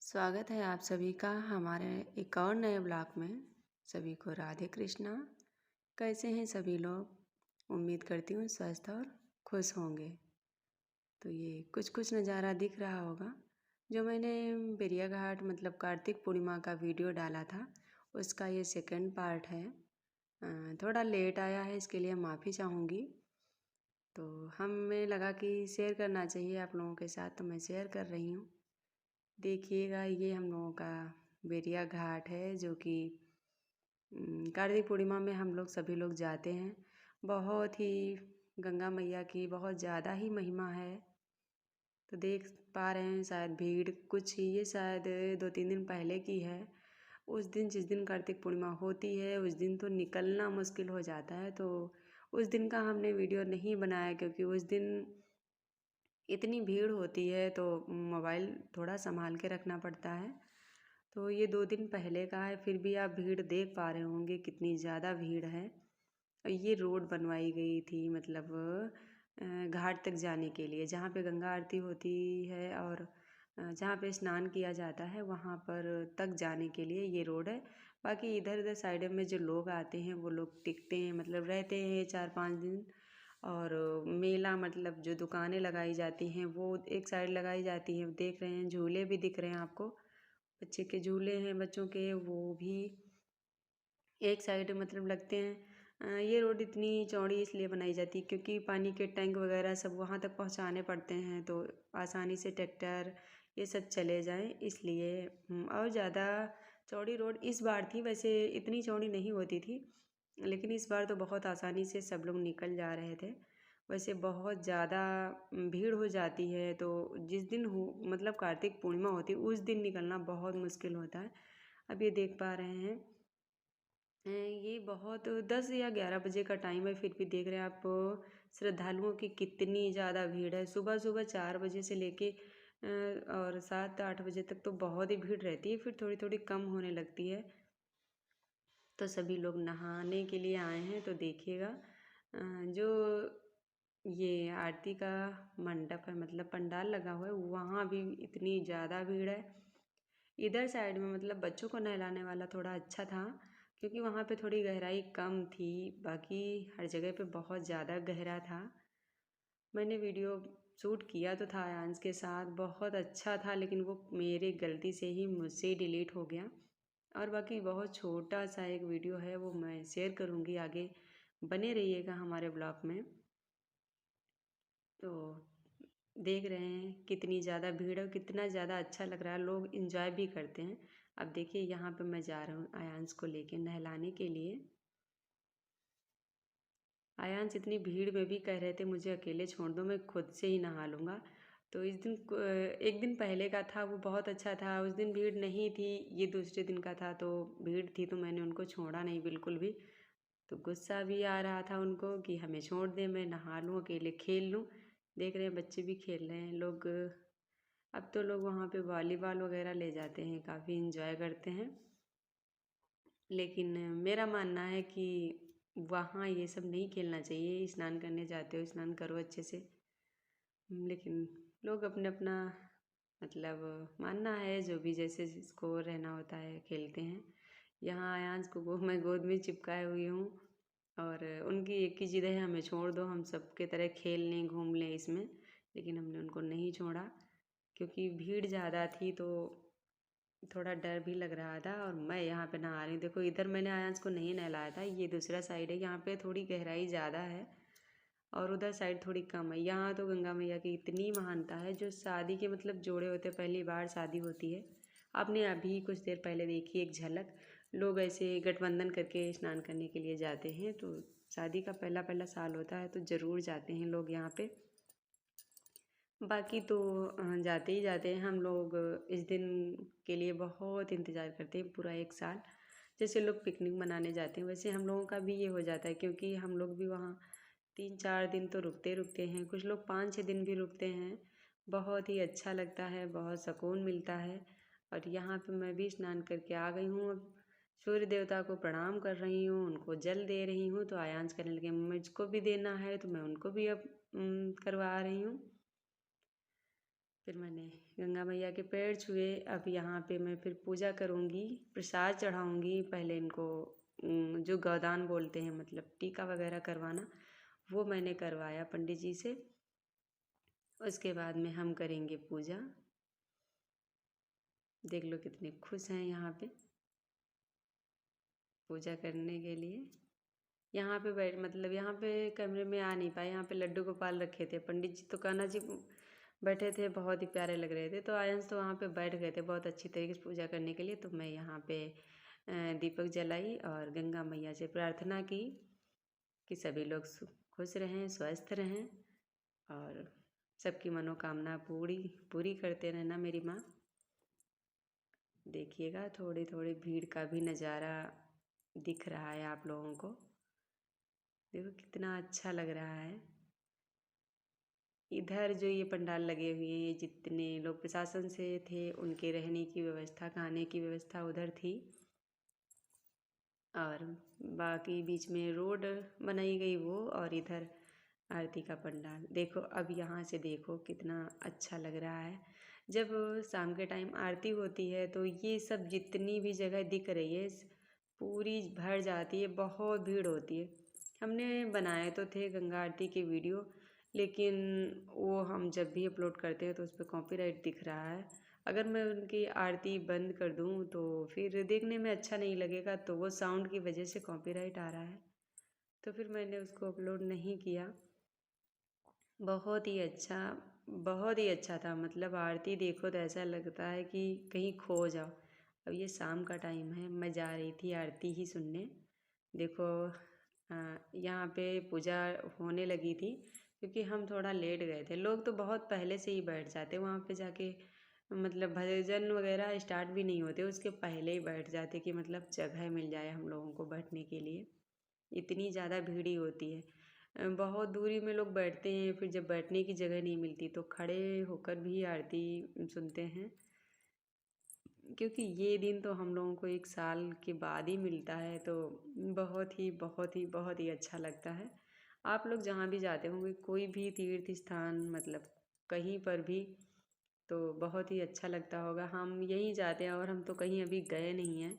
स्वागत है आप सभी का हमारे एक और नए ब्लॉग में। सभी को राधे कृष्णा। कैसे हैं सभी लोग? उम्मीद करती हूँ स्वस्थ और खुश होंगे। तो ये कुछ नज़ारा दिख रहा होगा जो मैंने बेरिया घाट मतलब कार्तिक पूर्णिमा का वीडियो डाला था, उसका ये सेकंड पार्ट है। थोड़ा लेट आया है, इसके लिए माफ़ी चाहूँगी। तो हमें लगा कि शेयर करना चाहिए आप लोगों के साथ, तो मैं शेयर कर रही हूँ। देखिएगा, ये हम लोगों का बेरिया घाट है जो कि कार्तिक पूर्णिमा में हम लोग सभी लोग जाते हैं। बहुत ही गंगा मैया की बहुत ज़्यादा ही महिमा है। तो देख पा रहे हैं शायद भीड़ कुछ ही, ये शायद 2-3 दिन पहले की है। उस दिन जिस दिन कार्तिक पूर्णिमा होती है उस दिन तो निकलना मुश्किल हो जाता है। तो उस दिन का हमने वीडियो नहीं बनाया क्योंकि उस दिन इतनी भीड़ होती है तो मोबाइल थोड़ा संभाल के रखना पड़ता है। तो ये 2 दिन पहले का है, फिर भी आप भीड़ देख पा रहे होंगे कितनी ज़्यादा भीड़ है। और ये रोड बनवाई गई थी मतलब घाट तक जाने के लिए, जहाँ पे गंगा आरती होती है और जहाँ पे स्नान किया जाता है वहाँ पर तक जाने के लिए ये रोड है। बाकी इधर उधर साइड में जो लोग आते हैं वो लोग टिकते हैं, मतलब रहते हैं 4-5 दिन। और मेला मतलब जो दुकानें लगाई जाती हैं वो एक साइड लगाई जाती हैं, देख रहे हैं झूले भी दिख रहे हैं आपको। बच्चे के झूले हैं, बच्चों के वो भी एक साइड मतलब लगते हैं। ये रोड इतनी चौड़ी इसलिए बनाई जाती है क्योंकि पानी के टैंक वगैरह सब वहाँ तक पहुँचाने पड़ते हैं, तो आसानी से ट्रैक्टर ये सब चले जाएं इसलिए। और ज़्यादा चौड़ी रोड इस बार थी, वैसे इतनी चौड़ी नहीं होती थी, लेकिन इस बार तो बहुत आसानी से सब लोग निकल जा रहे थे। वैसे बहुत ज़्यादा भीड़ हो जाती है, तो जिस दिन हो मतलब कार्तिक पूर्णिमा होती है उस दिन निकलना बहुत मुश्किल होता है। अब ये देख पा रहे हैं ये बहुत 10 या 11 बजे का टाइम है, फिर भी देख रहे हैं आप श्रद्धालुओं की कितनी ज़्यादा भीड़ है। सुबह सुबह 4 बजे से लेके और 7-8 बजे तक तो बहुत ही भीड़ रहती है, फिर थोड़ी थोड़ी कम होने लगती है। तो सभी लोग नहाने के लिए आए हैं। तो देखिएगा जो ये आरती का मंडप है मतलब पंडाल लगा हुआ है, वहाँ भी इतनी ज़्यादा भीड़ है। इधर साइड में मतलब बच्चों को नहलाने वाला थोड़ा अच्छा था क्योंकि वहाँ पे थोड़ी गहराई कम थी, बाकी हर जगह पे बहुत ज़्यादा गहरा था। मैंने वीडियो शूट किया तो था आयांश के साथ, बहुत अच्छा था, लेकिन वो मेरे गलती से ही मुझसे ही डिलीट हो गया। और बाकी बहुत छोटा सा एक वीडियो है, वो मैं शेयर करूँगी आगे, बने रहिएगा हमारे ब्लॉग में। तो देख रहे हैं कितनी ज़्यादा भीड़ है, कितना ज़्यादा अच्छा लग रहा है, लोग इंजॉय भी करते हैं। अब देखिए यहाँ पे मैं जा रहा हूँ आयांश को लेके नहलाने के लिए। आयांश इतनी भीड़ में भी कह रहे थे मुझे अकेले छोड़ दो, मैं खुद से ही नहा लूँगा। तो इस दिन एक दिन पहले का था, वो बहुत अच्छा था, उस दिन भीड़ नहीं थी। ये दूसरे दिन का था तो भीड़ थी, तो मैंने उनको छोड़ा नहीं बिल्कुल भी। तो गुस्सा भी आ रहा था उनको कि हमें छोड़ दे, मैं नहा लूँ अकेले खेल लूँ। देख रहे हैं बच्चे भी खेल रहे हैं लोग। अब तो लोग वहाँ पे वॉलीबॉल वगैरह ले जाते हैं, काफ़ी इंजॉय करते हैं। लेकिन मेरा मानना है कि वहाँ ये सब नहीं खेलना चाहिए। स्नान करने जाते हो स्नान करो अच्छे से, लेकिन लोग अपने अपना मतलब मानना है, जो भी जैसे जिसको रहना होता है खेलते हैं। यहाँ आयांश को मैं गोद में चिपकाए हुई हूँ और उनकी एक ही जिद है हमें छोड़ दो, हम सबके तरह खेल लें घूम लें इसमें। लेकिन हमने उनको नहीं छोड़ा क्योंकि भीड़ ज़्यादा थी, तो थोड़ा डर भी लग रहा था। और मैं यहाँ पे नहा रही हूँ, देखो इधर मैंने आयांश को नहीं नहलाया था, ये दूसरा साइड है, यहाँ पे थोड़ी गहराई ज़्यादा है और उधर साइड थोड़ी कम है। यहाँ तो गंगा मैया की इतनी महानता है, जो शादी के मतलब जोड़े होते पहली बार शादी होती है। आपने अभी कुछ देर पहले देखी एक झलक, लोग ऐसे गठबंधन करके स्नान करने के लिए जाते हैं। तो शादी का पहला पहला साल होता है तो ज़रूर जाते हैं लोग यहाँ पे। बाकी तो जाते ही जाते हैं हम लोग। इस दिन के लिए बहुत इंतज़ार करते हैं पूरा एक साल। जैसे लोग पिकनिक मनाने जाते हैं वैसे हम लोगों का भी ये हो जाता है, क्योंकि हम लोग भी वहाँ 3-4 दिन तो रुकते रुकते हैं, कुछ लोग 5-6 दिन भी रुकते हैं। बहुत ही अच्छा लगता है, बहुत सुकून मिलता है। और यहाँ पे मैं भी स्नान करके आ गई हूँ। अब सूर्य देवता को प्रणाम कर रही हूँ, उनको जल दे रही हूँ। तो आयांश करने लगे मुझको भी देना है, तो मैं उनको भी अब करवा रही हूँ। फिर मैंने गंगा मैया के पैर छुए। अब यहाँ पे मैं फिर पूजा करूँगी, प्रसाद चढ़ाऊँगी। पहले इनको जो गोदान बोलते हैं, मतलब टीका वगैरह करवाना, वो मैंने करवाया पंडित जी से। उसके बाद में हम करेंगे पूजा। देख लो कितने खुश हैं यहाँ पे पूजा करने के लिए। यहाँ पे बैठ मतलब यहाँ पे कमरे में आ नहीं पाए। यहाँ पे लड्डू गोपाल रखे थे पंडित जी, तो कान्हा जी बैठे थे, बहुत ही प्यारे लग रहे थे। तो आयंस तो वहाँ पे बैठ गए थे बहुत अच्छी तरीके से पूजा करने के लिए। तो मैं यहाँ पे दीपक जलाई और गंगा मैया से प्रार्थना की कि सभी लोग खुश रहें, स्वस्थ रहें और सबकी मनोकामना पूरी पूरी करते रहना मेरी माँ। देखिएगा थोड़ी थोड़ी भीड़ का भी नज़ारा दिख रहा है आप लोगों को। देखो कितना अच्छा लग रहा है। इधर जो ये पंडाल लगे हुए हैं, जितने लोग प्रशासन से थे उनके रहने की व्यवस्था, खाने की व्यवस्था उधर थी। और बाकी बीच में रोड बनाई गई वो, और इधर आरती का पंडाल। देखो अब यहाँ से देखो कितना अच्छा लग रहा है। जब शाम के टाइम आरती होती है तो ये सब जितनी भी जगह दिख रही है पूरी भर जाती है, बहुत भीड़ होती है। हमने बनाए तो थे गंगा आरती के वीडियो, लेकिन वो हम जब भी अपलोड करते हैं तो उस पर कॉपीराइट दिख रहा है। अगर मैं उनकी आरती बंद कर दूं तो फिर देखने में अच्छा नहीं लगेगा, तो वो साउंड की वजह से कॉपीराइट आ रहा है, तो फिर मैंने उसको अपलोड नहीं किया। बहुत ही अच्छा, बहुत ही अच्छा था। मतलब आरती देखो तो ऐसा लगता है कि कहीं खो जाओ। अब ये शाम का टाइम है, मैं जा रही थी आरती ही सुनने। देखो यहाँ पे पूजा होने लगी थी, क्योंकि हम थोड़ा लेट गए थे। लोग तो बहुत पहले से ही बैठ जाते वहाँ पे जाके, मतलब भजन वगैरह स्टार्ट भी नहीं होते उसके पहले ही बैठ जाते कि मतलब जगह मिल जाए हम लोगों को बैठने के लिए। इतनी ज़्यादा भीड़ ही होती है। बहुत दूरी में लोग बैठते हैं, फिर जब बैठने की जगह नहीं मिलती तो खड़े होकर भी आरती सुनते हैं। क्योंकि ये दिन तो हम लोगों को एक साल के बाद ही मिलता है, तो बहुत ही बहुत ही बहुत ही अच्छा लगता है। आप लोग जहाँ भी जाते होंगे, कोई भी तीर्थ स्थान, मतलब कहीं पर भी, तो बहुत ही अच्छा लगता होगा। हम यहीं जाते हैं और हम तो कहीं अभी गए नहीं हैं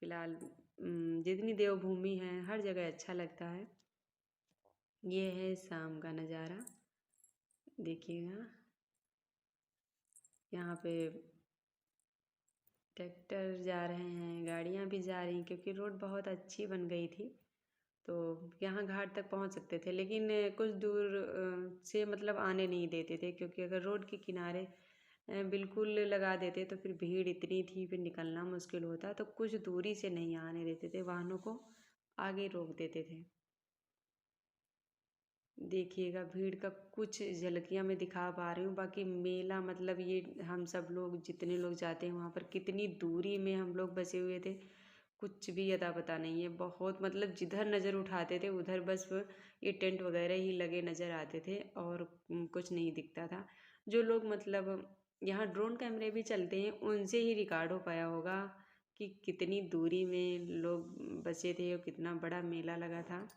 फ़िलहाल। जितनी देवभूमि है हर जगह अच्छा लगता है। ये है शाम का नज़ारा, देखिएगा। यहाँ पे ट्रैक्टर जा रहे हैं, गाड़ियाँ भी जा रही हैं, क्योंकि रोड बहुत अच्छी बन गई थी। तो यहाँ घाट तक पहुँच सकते थे, लेकिन कुछ दूर से मतलब आने नहीं देते थे, क्योंकि अगर रोड के किनारे बिल्कुल लगा देते तो फिर भीड़ इतनी थी, फिर निकलना मुश्किल होता। तो कुछ दूरी से नहीं आने देते थे, वाहनों को आगे रोक देते थे। देखिएगा भीड़ का कुछ झलकियाँ मैं दिखा पा रही हूँ। बाकी मेला, मतलब ये हम सब लोग जितने लोग जाते हैं वहाँ पर कितनी दूरी में हम लोग बसे हुए थे, कुछ भी अता पता नहीं है। बहुत मतलब जिधर नज़र उठाते थे उधर बस ये टेंट वगैरह ही लगे नज़र आते थे, और कुछ नहीं दिखता था। जो लोग मतलब यहाँ ड्रोन कैमरे भी चलते हैं, उनसे ही रिकॉर्ड हो पाया होगा कि कितनी दूरी में लोग बसे थे और कितना बड़ा मेला लगा था।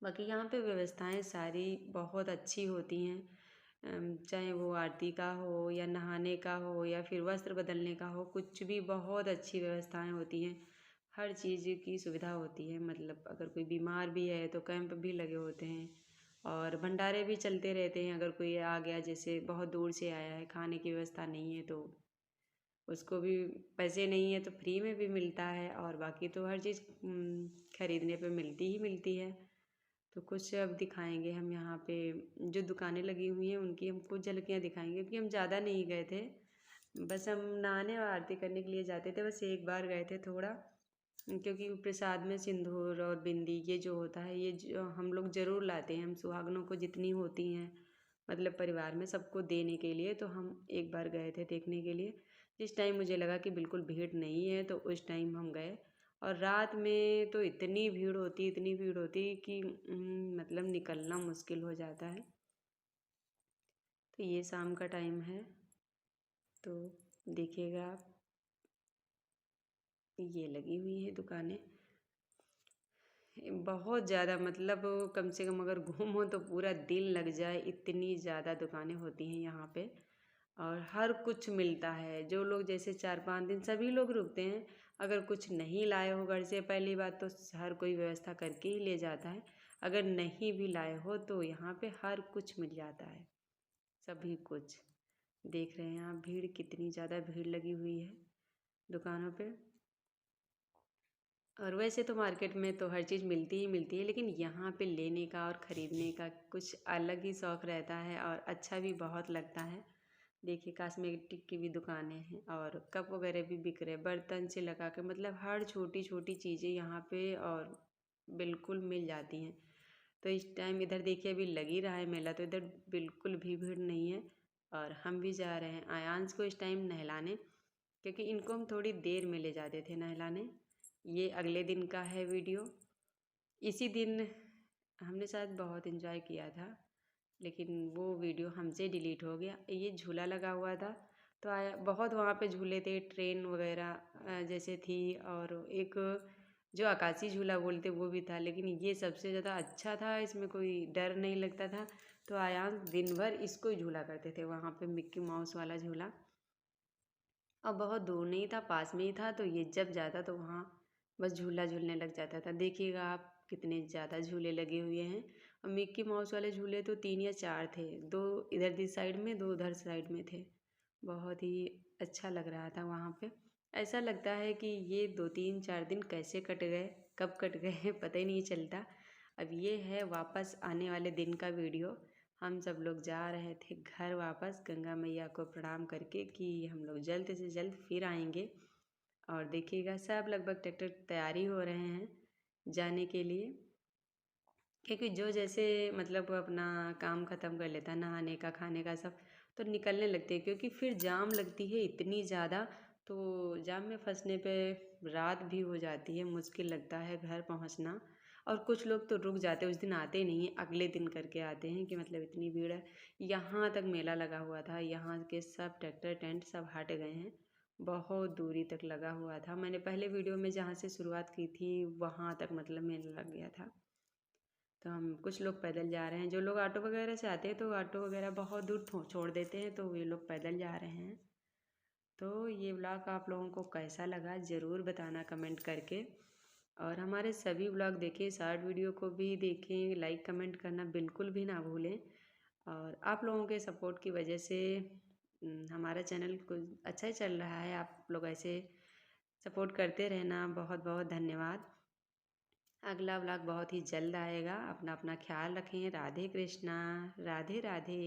बाकी यहाँ पे व्यवस्थाएं सारी बहुत अच्छी होती हैं। चाहे वो आरती का हो या नहाने का हो या फिर वस्त्र बदलने का हो, कुछ भी बहुत अच्छी व्यवस्थाएं होती हैं। हर चीज़ की सुविधा होती है। मतलब अगर कोई बीमार भी है तो कैंप भी लगे होते हैं, और भंडारे भी चलते रहते हैं। अगर कोई आ गया, जैसे बहुत दूर से आया है, खाने की व्यवस्था नहीं है तो उसको भी, पैसे नहीं है तो फ्री में भी मिलता है, और बाकी तो हर चीज़ खरीदने पे मिलती ही मिलती है। तो कुछ अब दिखाएंगे हम यहाँ पे जो दुकानें लगी हुई हैं उनकी हम कुछ झलकियाँ दिखाएंगे, क्योंकि हम ज़्यादा नहीं गए थे। बस हम नहाने और आरती करने के लिए जाते थे, बस एक बार गए थे थोड़ा, क्योंकि प्रसाद में सिंदूर और बिंदी ये जो होता है, ये जो हम लोग ज़रूर लाते हैं। हम सुहागनों को जितनी होती हैं, मतलब परिवार में सबको देने के लिए, तो हम एक बार गए थे देखने के लिए। जिस टाइम मुझे लगा कि बिल्कुल भीड़ नहीं है तो उस टाइम हम गए। और रात में तो इतनी भीड़ होती, इतनी भीड़ होती कि मतलब निकलना मुश्किल हो जाता है। तो ये शाम का टाइम है, तो देखिएगा आप, ये लगी हुई हैं दुकानें। बहुत ज़्यादा मतलब कम से कम अगर घूमो तो पूरा दिन लग जाए, इतनी ज़्यादा दुकानें होती हैं यहाँ पे। और हर कुछ मिलता है। जो लोग जैसे 4-5 दिन सभी लोग रुकते हैं। अगर कुछ नहीं लाए हो घर से, पहली बात तो हर कोई व्यवस्था करके ही ले जाता है। अगर नहीं भी लाए हो तो यहाँ पे हर कुछ मिल जाता है, सभी कुछ। देख रहे हैं आप भीड़, कितनी ज़्यादा भीड़ लगी हुई है दुकानों पे। और वैसे तो मार्केट में तो हर चीज़ मिलती ही मिलती है, लेकिन यहाँ पे लेने का और ख़रीदने का कुछ अलग ही शौक़ रहता है और अच्छा भी बहुत लगता है। देखिए कॉस्मेटिक की भी दुकानें हैं और कप वगैरह भी बिक रहे, बर्तन से लगा के मतलब हर छोटी छोटी चीज़ें यहाँ पे और बिल्कुल मिल जाती हैं। तो इस टाइम इधर देखिए अभी लग ही रहा है मेला, तो इधर बिल्कुल भी भीड़ नहीं है। और हम भी जा रहे हैं आयांश को इस टाइम नहलाने, क्योंकि इनको हम थोड़ी देर में ले जाते थे नहलाने। ये अगले दिन का है वीडियो। इसी दिन हमने शायद बहुत इन्जॉय किया था, लेकिन वो वीडियो हमसे डिलीट हो गया। ये झूला लगा हुआ था तो आया बहुत, वहाँ पे झूले थे, ट्रेन वगैरह जैसे थी, और एक जो आकाशी झूला बोलते वो भी था, लेकिन ये सबसे ज़्यादा अच्छा था, इसमें कोई डर नहीं लगता था। तो आयांश दिन भर इसको ही झूला करते थे, वहाँ पे मिक्की माउस वाला झूला। और बहुत दूर नहीं था, पास में ही था, तो ये जब जाता तो वहाँ बस झूला झूलने लग जाता था। देखिएगा आप कितने ज़्यादा झूले लगे हुए हैं। और मिक्की माउस वाले झूले तो 3 या 4 थे, 2 इधर की साइड में, 2 उधर साइड में थे। बहुत ही अच्छा लग रहा था वहाँ पे। ऐसा लगता है कि ये 2-3-4 दिन कैसे कट गए, कब कट गए पता ही नहीं चलता। अब ये है वापस आने वाले दिन का वीडियो। हम सब लोग जा रहे थे घर वापस, गंगा मैया को प्रणाम करके कि हम लोग जल्द से जल्द फिर आएंगे। और देखिएगा सब लगभग ट्रैक्टर तैयारी हो रहे हैं जाने के लिए, क्योंकि जो जैसे मतलब अपना काम ख़त्म कर लेता है, नहाने का, खाने का सब, तो निकलने लगते हैं, क्योंकि फिर जाम लगती है इतनी ज़्यादा। तो जाम में फंसने पे रात भी हो जाती है, मुश्किल लगता है घर पहुंचना। और कुछ लोग तो रुक जाते हैं, उस दिन आते ही नहीं हैं, अगले दिन करके आते हैं कि मतलब इतनी भीड़ है। यहाँ तक मेला लगा हुआ था, यहाँ के सब ट्रैक्टर टेंट सब हट गए हैं। बहुत दूरी तक लगा हुआ था। मैंने पहले वीडियो में जहाँ से शुरुआत की थी वहाँ तक मतलब मेला लग गया था। तो हम कुछ लोग पैदल जा रहे हैं, जो लोग ऑटो वगैरह से आते हैं तो ऑटो वगैरह बहुत दूर छोड़ देते हैं, तो ये लोग पैदल जा रहे हैं। तो ये व्लॉग आप लोगों को कैसा लगा ज़रूर बताना कमेंट करके। और हमारे सभी व्लॉग देखें, शॉर्ट वीडियो को भी देखें, लाइक कमेंट करना बिल्कुल भी ना भूलें। और आप लोगों के सपोर्ट की वजह से हमारा चैनल कुछ अच्छा ही चल रहा है। आप लोग ऐसे सपोर्ट करते रहना, बहुत बहुत धन्यवाद। अगला व्लॉग बहुत ही जल्द आएगा। अपना अपना ख्याल रखें। राधे कृष्णा, राधे राधे।